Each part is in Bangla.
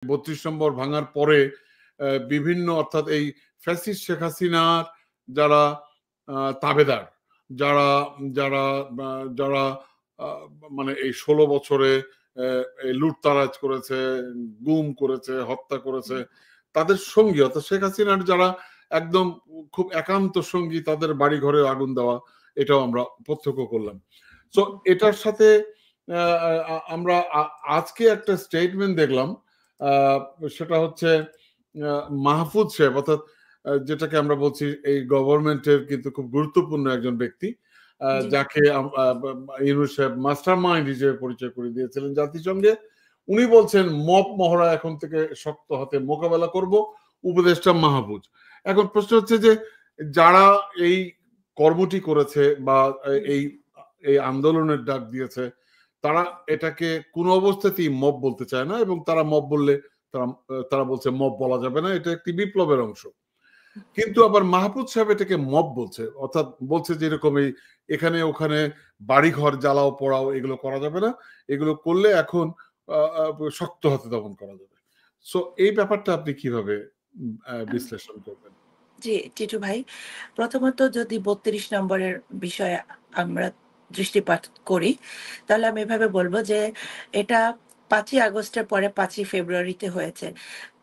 32 নম্বর ভাঙার পরে বিভিন্ন অর্থাৎ এই ফ্যাসিস্ট শেখ হাসিনার যারা তাবেদার, যারা যারা যারা মানে এই 16 বছরে লুটতারাজ করেছে, গুম করেছে, হত্যা করেছে, তাদের সঙ্গী অর্থাৎ শেখ হাসিনার যারা একদম খুব একান্ত সঙ্গী, তাদের বাড়ি ঘরে আগুন দেওয়া, এটাও আমরা প্রত্যক্ষ করলাম। সো এটার সাথে আমরা আজকে একটা স্টেটমেন্ট দেখলাম, সেটা হচ্ছে মাহফুজ সাহেব, অর্থাৎ যেটাকে আমরা বলছি এই গভর্নমেন্টের কিন্তু খুব গুরুত্বপূর্ণ একজন ব্যক্তি, যাকে ইউনূস সাহেব মাস্টার মাইন্ড হিসেবে পরিচয় করে দিয়েছিলেন জাতিসংঘে। উনি বলছেন মব মহড়া এখন থেকে শক্ত হাতে মোকাবেলা করব, উপদেষ্টা মাহফুজ। এখন প্রশ্ন হচ্ছে যে যারা এই কর্মটি করেছে বা এই এই আন্দোলনের ডাক দিয়েছে, তারা এটাকে কোনো অবস্থাতেই মব বলতে চায় না, এবং তারা মব বললে তারা বলছে মব বলা যাবে না, এটা একটি বিপ্লবের অংশ। কিন্তু আবার মাহফুজ সাহেব এটাকে মব বলছে, অর্থাৎ বলছে যে এরকম এই এখানে ওখানে বাড়িঘর জ্বালাও পোড়াও এগুলো করা যাবে না, এগুলো করলে এখন শক্ত হাতে দমন করা যাবে। সো এই ব্যাপারটা আপনি কিভাবে বিশ্লেষণ করবেন? জি টিটু ভাই, প্রথমত যদি 32 নম্বরের বিষয়ে আমরা দৃষ্টিপাত করি, তাহলে আমি এভাবে বলবো যে এটা 5ই আগস্টের পরে 5ই ফেব্রুয়ারিতে হয়েছে।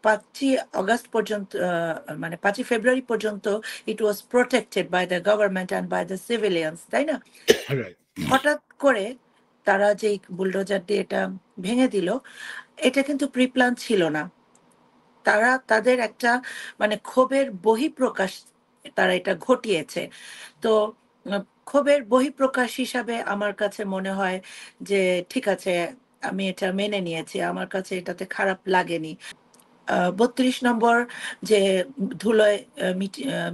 5ই আগস্ট পর্যন্ত, মানে 5ই ফেব্রুয়ারি পর্যন্ত it was protected by the government and by the civilians, তাই না? হঠাৎ করে তারা যে বুলডোজার দিয়ে এটা ভেঙে দিল, এটা কিন্তু প্রিপ্ল্যান ছিল না। তারা তাদের একটা মানে ক্ষোভের বহিঃপ্রকাশ তারা এটা ঘটিয়েছে। তো ক্ষোভের বহিঃপ্রকাশ হিসাবে আমার কাছে মনে হয় যে ঠিক আছে, আমি এটা মেনে নিয়েছি, আমার কাছে এটাতে খারাপ লাগেনি। 32 নম্বর যে ধুলোয়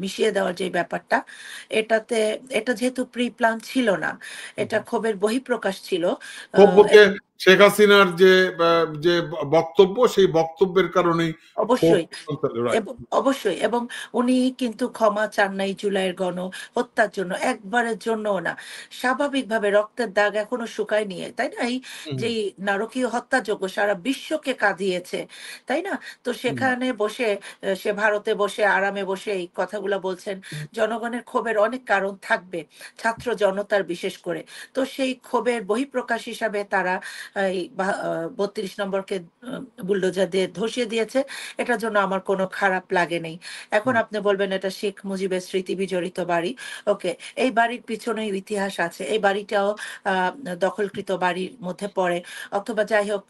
মিশিয়ে দেওয়ার যে ব্যাপারটা, এটা যেহেতু প্রি প্ল্যান ছিল না, এটা ক্ষোভের বহিঃপ্রকাশ ছিল। শেখ হাসিনার যে বক্তব্য, সেই বক্তব্যের কারণেই অবশ্যই অবশ্যই, এবং উনি কিন্তু ক্ষমা চান নাই জুলাইয়ের গণ হত্যার জন্য, একবারের জন্য না। স্বাভাবিকভাবে রক্তের দাগ এখনো শুকায়নি, তাই না? এই যে নারকীয় হত্যাযজ্ঞ সারা বিশ্বকে কাঁদিয়েছে, তাই না? তো সেখানে বসে সে ভারতে বসে আরামে বসে এই কথাগুলো বলছেন। জনগণের ক্ষোভের অনেক কারণ থাকবে, ছাত্র জনতার বিশেষ করে। তো সেই ক্ষোভের বহিঃপ্রকাশ হিসাবে তারা এই 32 নম্বরকে বুলডোজার দিয়ে ধসিয়ে দিয়েছে। এটার জন্য আমার কোনো খারাপ লাগে নেই। এখন আপনি বলবেন এটা শেখ মুজিবের স্মৃতি বিজড়িত বাড়ি। ওকে, এই বাড়ির পিছনে ইতিহাস আছে। এই বাড়িটাও দখলকৃত বাড়ির মধ্যে পড়ে, অথবা যাই হোক,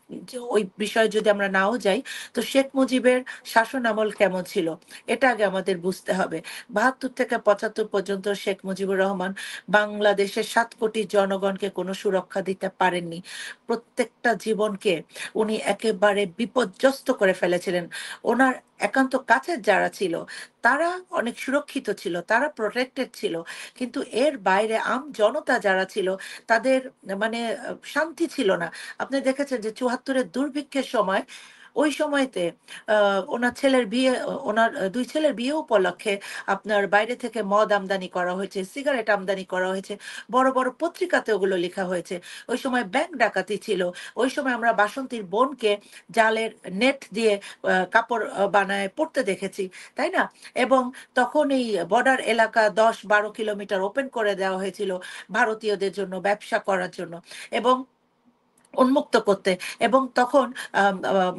ওই বিষয়ে যদি আমরা নাও যাই, তো শেখ মুজিবের শাসন আমল কেমন ছিল এটা আগে আমাদের বুঝতে হবে। 72 থেকে 75 পর্যন্ত শেখ মুজিবুর রহমান বাংলাদেশের 7 কোটি জনগণকে কোনো সুরক্ষা দিতে পারেননি। প্রত্যেকটা জীবনকে উনি একেবারে বিপর্যস্ত করে ফেলেছিলেন। ওনার একান্ত কাছের যারা ছিল তারা অনেক সুরক্ষিত ছিল, তারা প্রোটেক্টেড ছিল, কিন্তু এর বাইরে আম জনতা যারা ছিল তাদের মানে শান্তি ছিল না। আপনি দেখেছেন যে 74-এর দুর্ভিক্ষের সময়, ওই সময়তে ওনার ছেলের বিয়ে, ওনার 2 ছেলের বিয়ে উপলক্ষে আপনার বাইরে থেকে মদ আমদানি করা হয়েছে, সিগারেট আমদানি করা হয়েছে, বড় বড় পত্রিকাতে ওগুলো লেখা হয়েছে। ওই সময় ব্যাংক ডাকাতি ছিল। ওই সময় আমরা বাসন্তীর বোনকে জালের নেট দিয়ে কাপড় বানায় পড়তে দেখেছি, তাই না? এবং তখন এই বর্ডার এলাকা 10-12 কিলোমিটার ওপেন করে দেওয়া হয়েছিল ভারতীয়দের জন্য ব্যবসা করার জন্য এবং উন্মুক্ত করতে। এবং তখন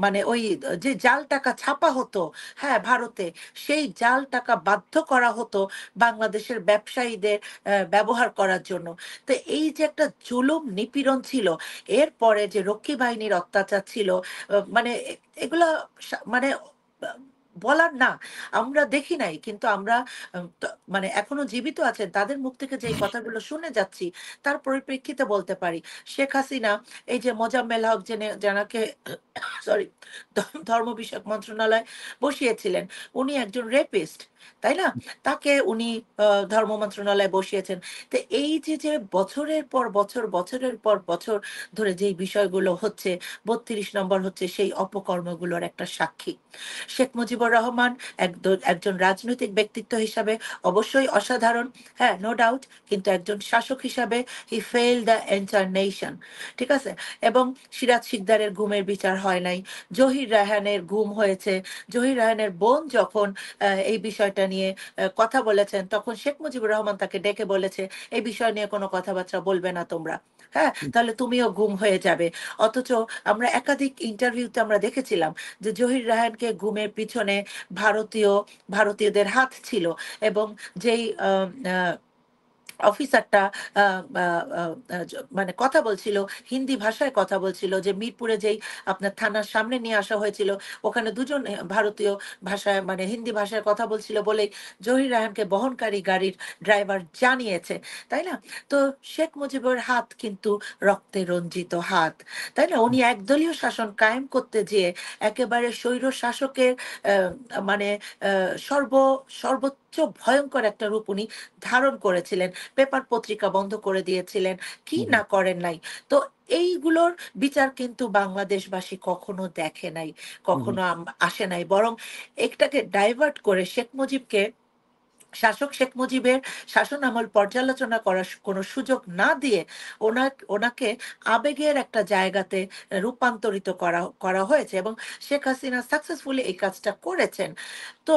মানে ওই যে জাল টাকা ছাপা হতো, হ্যাঁ, ভারতে, সেই জাল টাকা বাধ্য করা হতো বাংলাদেশের ব্যবসায়ীদের ব্যবহার করার জন্য। তো এই যে একটা জুলুম নিপীড়ন ছিল, এরপরে যে রক্ষী বাহিনীর অত্যাচার ছিল, মানে এগুলা মানে বলার না। আমরা দেখি নাই, কিন্তু আমরা মানে এখনো জীবিত আছেন তাদের মুখ থেকে যে কথাগুলো শুনে যাচ্ছি, তার পরিপ্রেক্ষিতে বলতে পারি শেখ হাসিনা এই যে মোজাম্মেল হক জানাকে সরি ধর্ম বিষয়ক মন্ত্রণালয় বসিয়েছিলেন, উনি একজন রেপিস্ট, তাই না? তাকে উনি ধর্ম মন্ত্রণালয়ে বসিয়েছেন। তো এই যে বছরের পর বছর, বছরের পর বছর ধরে যেই বিষয়গুলো হচ্ছে, 32 নম্বর হচ্ছে সেই অপকর্মগুলোর একটা সাক্ষী। শেখ মুজিবুর মুজিবুর রহমান একজন রাজনৈতিক ব্যক্তিত্ব হিসাবে অবশ্যই অসাধারণ, হ্যাঁ, নো ডাউট, কিন্তু একজন শাসক হিসাবে হি ফেল দ্য এন্টায়ার নেশন, ঠিক আছে। এবং সিরাজ শিকদারের গুমের বিচার হয় নাই, জহির রায়হানের গুম হয়েছে। জহির রায়হানের বোন যখন এই বিষয়টা নিয়ে কথা বলেছেন, তখন শেখ মুজিবুর রহমান তাকে ডেকে বলেছে এই বিষয় নিয়ে কোনো কথাবার্তা বলবে না তোমরা, হ্যাঁ, তাহলে তুমিও গুম হয়ে যাবে। অথচ আমরা একাধিক ইন্টারভিউতে আমরা দেখেছিলাম যে জহির রায়হানকে গুমের পিছনে ভারতীয়দের হাত ছিল, এবং যেই অফিসারটা মানে কথা বলছিল, হিন্দি ভাষায় কথা বলছিল, যে মিরপুরে যেই আপনার থানার সামনে নিয়ে আসা হয়েছিল, ওখানে দুজন ভারতীয় ভাষায় মানে হিন্দি ভাষায় কথা বলছিল বলেই জহির রায়হানকে বহনকারী গাড়ির ড্রাইভার জানিয়েছে, তাই না? তো শেখ মুজিবের হাত কিন্তু রক্তে রঞ্জিত হাত, তাই না? উনি একদলীয় শাসন কায়েম করতে যেয়ে একেবারে স্বৈর শাসকের মানে সর্বোচ্চ ভয়ঙ্কর একটা রূপ উনি ধারণ করেছিলেন। পেপার পত্রিকা বন্ধ করে দিয়েছিলেন, কি না করেন নাই। তো এইগুলোর বিচার কিন্তু বাংলাদেশবাসী কখনো দেখে নাই, কখনো আসে নাই, বরং এটাকে ডাইভার্ট করে শেখ মুজিবের শাসন আমল পর্যালোচনা করার কোনো সুযোগ না দিয়ে ওনাকে আবেগের একটা জায়গাতে রূপান্তরিত করা হয়েছে, এবং শেখ হাসিনা সাকসেসফুলি এই কাজটা করেছেন। তো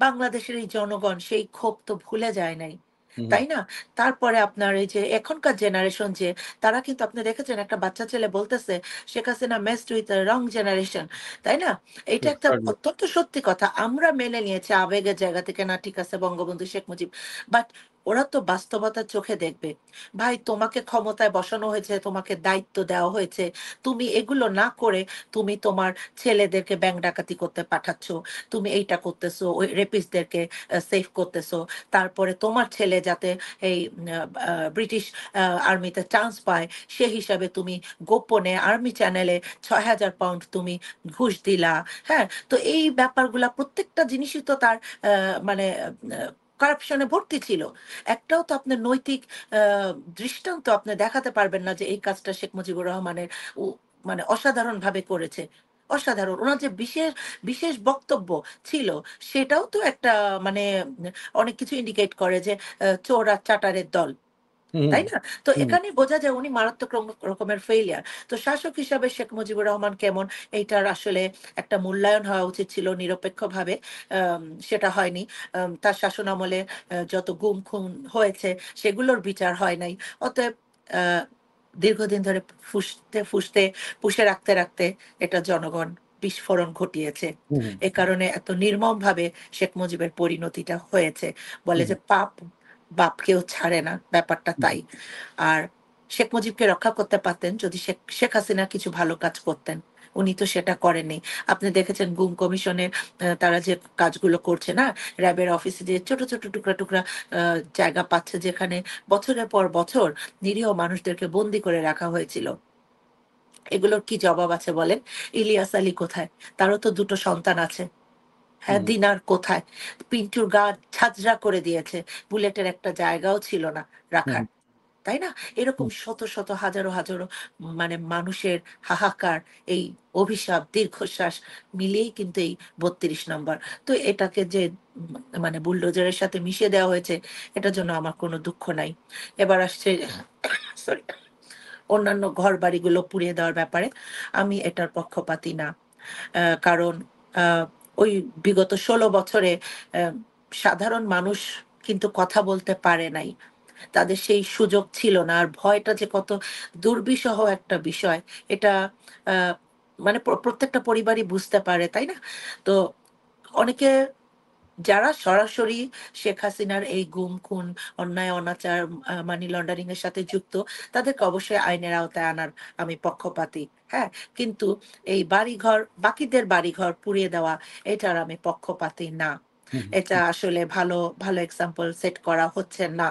বাংলাদেশের এই জনগণ সেই ক্ষোভ তো ভুলে যায় নাই, তাই না? তারপরে আপনার এই যে এখনকার জেনারেশন, যে তারা কিন্তু আপনি দেখেছেন একটা বাচ্চা ছেলে বলতেছে Sheikh Hasina messed with wrong generation, তাই না? এটা একটা অত্যন্ত সত্যি কথা। আমরা মেনে নিয়েছি আবেগের জায়গা থেকে, না ঠিক আছে বঙ্গবন্ধু শেখ মুজিব, বাট ওরা তো বাস্তবতার চোখে দেখবে। ভাই, তোমাকে ক্ষমতায় বসানো হয়েছে, তোমাকে দায়িত্ব দেওয়া হয়েছে, তুমি এগুলো না করে তুমি তোমার ছেলেদেরকে ব্যাংক ডাকাতি করতে পাঠাচ্ছ, তুমি এইটা করতেছো, ওই রেপিস্টদেরকে সেভ করতেছো, তারপরে তোমার ছেলে যাতে এই ব্রিটিশ আর্মিতে চান্স পায় সে হিসাবে তুমি গোপনে আর্মি চ্যানেলে ৬,০০০ পাউন্ড তুমি ঘুষ দিলা, হ্যাঁ। তো এই ব্যাপারগুলা প্রত্যেকটা জিনিসই তো তার মানে কারাপশনে ভর্তি ছিল। একটাও তো আপনার নৈতিক দৃষ্টান্ত আপনি দেখাতে পারবেন না যে এই কাজটা শেখ মুজিবুর রহমানের মানে অসাধারণ ভাবে করেছে। অসাধারণ, ওনার যে বিশেষ বিশেষ বক্তব্য ছিল, সেটাও তো একটা মানে অনেক কিছু ইন্ডিকেট করে যে চোর আর চাটারের দল, তাই না? তো এখানে বোঝা যায় উনি মারাত্মক রকমের ফেইলিয়ার। তো শাসক হিসাবে শেখ মুজিবুর রহমান কেমন, এইটার আসলে একটা মূল্যায়ন হওয়া উচিত ছিল নিরপেক্ষভাবে। সেটা হয়নি। তার শাসন আমলে যত গুম খুন হয়েছে সেগুলোর বিচার হয় নাই। অতএব দীর্ঘদিন ধরে পুষে রাখতে রাখতে এটা জনগণ বিস্ফোরণ ঘটিয়েছে। এ কারণে এত নির্মমভাবে শেখ মুজিবের পরিণতিটা হয়েছে। বলে যে পাপ বাপকেও ছাড়ে না, ব্যাপারটা তাই। আর শেখ মুজিবকে রক্ষা করতে পারতেন যদি শেখ হাসিনা কিছু ভালো কাজ করতেন। উনি তো সেটা করেননি। আপনি দেখেছেন গুম কমিশনের তারা যে কাজগুলো করছে না, র্যাবের অফিসে যে ছোট ছোট টুকরা টুকরা জায়গা পাচ্ছে, যেখানে বছরের পর বছর নিরীহ মানুষদেরকে বন্দি করে রাখা হয়েছিল। এগুলোর কি জবাব আছে বলেন? ইলিয়াস আলী কোথায়? তারও তো দুটো সন্তান আছে। হ্যাঁ, দিনার কোথায়? পিন্টুর গা ঝাঁঝরা করে দিয়েছে, বুলেটের একটা জায়গাও ছিল না রাখার, তাই না? এরকম শত শত হাজারো হাজারো মানে মানুষের হাহাকার, এই অভিশাপ, দীর্ঘশ্বাস মিলিয়েই কিন্তু এই ৩২ নম্বর। তো এটাকে যে মানে বুলডোজারের সাথে মিশিয়ে দেওয়া হয়েছে, এটার জন্য আমার কোনো দুঃখ নাই। এবার আসছে সরি, অন্যান্য ঘর বাড়িগুলো পুড়িয়ে দেওয়ার ব্যাপারে আমি এটার পক্ষপাতী না। কারণ ওই বিগত ১৬ বছরে সাধারণ মানুষ কিন্তু কথা বলতে পারে নাই। তাদের সেই সুযোগ ছিল না। আর ভয়টা যে কত দুর্বিষহ একটা বিষয়, এটা আ মানে প্রত্যেকটা পরিবারই বুঝতে পারে, তাই না? তো অনেকে যারা সরাসরি শেখ হাসিনার এই গুম, খুন, অন্যায়, অনাচার, মানি লন্ডারিং এর সাথে যুক্ত, তাদেরকে অবশ্যই আইনের আওতায় আনার আমি পক্ষপাতী। হ্যাঁ? কিন্তু এই বাড়িঘর, বাকিদের বাড়িঘর পুড়িয়ে দেওয়া, এটার আমি পক্ষপাতী না। এটা আসলে ভালো এক্সাম্পল সেট করা হচ্ছে না।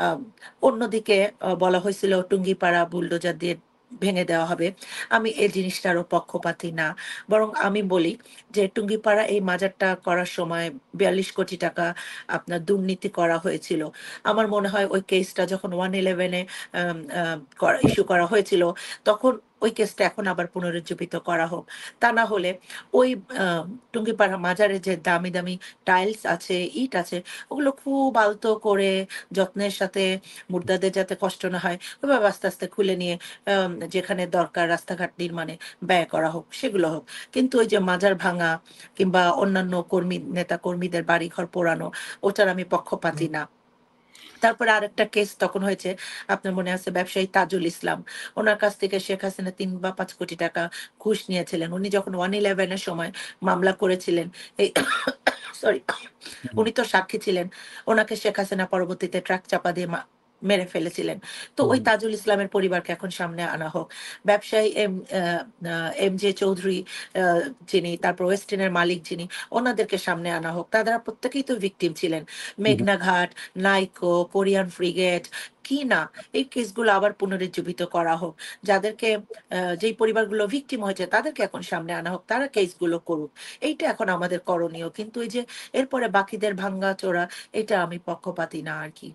আম অন্যদিকে বলা হয়েছিল টুঙ্গিপাড়া বুলডোজার দিয়ে ভেঙে দেওয়া হবে। আমি এই জিনিসটারও পক্ষপাতী না। বরং আমি বলি যে টুঙ্গিপাড়া এই মাজারটা করার সময় ৪২ কোটি টাকা আপনার দুর্নীতি করা হয়েছিল। আমার মনে হয় ওই কেসটা যখন 111 এ আম আ ইস্যু করা হয়েছিল, তখন ওই কেসটা এখন আবার পুনরুজ্জীবিত করা হোক। তা না হলে ওই আ টুঙ্গিপাড়া মাজারে যে দামি, দামি টাইলস আছে, ইট আছে, ওগুলো খুব আলতো করে যত্নের সাথে মুর্দাদের যাতে কষ্ট না হয়, ওইভাবে আস্তে, আস্তে খুলে নিয়ে যেখানে দরকার রাস্তাঘাট নির্মাণে ব্যয় করা হোক, সেগুলো হোক। কিন্তু ওই যে মাজার ভাঙা কিংবা অন্যান্য নেতা-কর্মীদের বাড়িঘর পোড়ানো, ওটার আমি পক্ষপাতী না। তারপরে আরেকটা কেস তখন হয়েছে, আপনার মনে আছে ব্যবসায়ী তাজুল ইসলাম। উনার কাছ থেকে শেখ হাসিনা ৩ বা ৫ কোটি টাকা ঘুষ নিয়েছিলেন। উনি যখন 111 এর সময় মামলা করেছিলেন, এই সরি, হুম, উনি তো সাক্ষী ছিলেন। উনাকে শেখ হাসিনা পরবর্তীতে ট্রাক চাপা দিয়ে মেরে ফেলেছিলেন। তো ওই হুম, তাজুল ইসলামের পরিবারকে এখন সামনে আনা হোক। ব্যবসায়ী এমজে চৌধুরী আ যিনি, তারপর ওয়েস্টিনের মালিক যিনি, ওনাদেরকে সামনে আনা হোক। তারা প্রত্যেকেই তো ভিকটিম ছিলেন। হুম, মেঘনা ঘাট, নাইকো, কোরিয়ান ফ্রিগেট, কি না, এই কেসগুলো আবার পুনরুজ্জীবিত করা হোক। যাদেরকে যেই পরিবারগুলো ভিকটিম হয়েছে তাদেরকে এখন সামনে আনা হোক। তারা কেসগুলো করুক। এইটা এখন আমাদের করণীয়। কিন্তু এই যে এরপরে বাকিদের ভাঙ্গাচোরা, এটা আমি পক্ষপাতী না আরকি।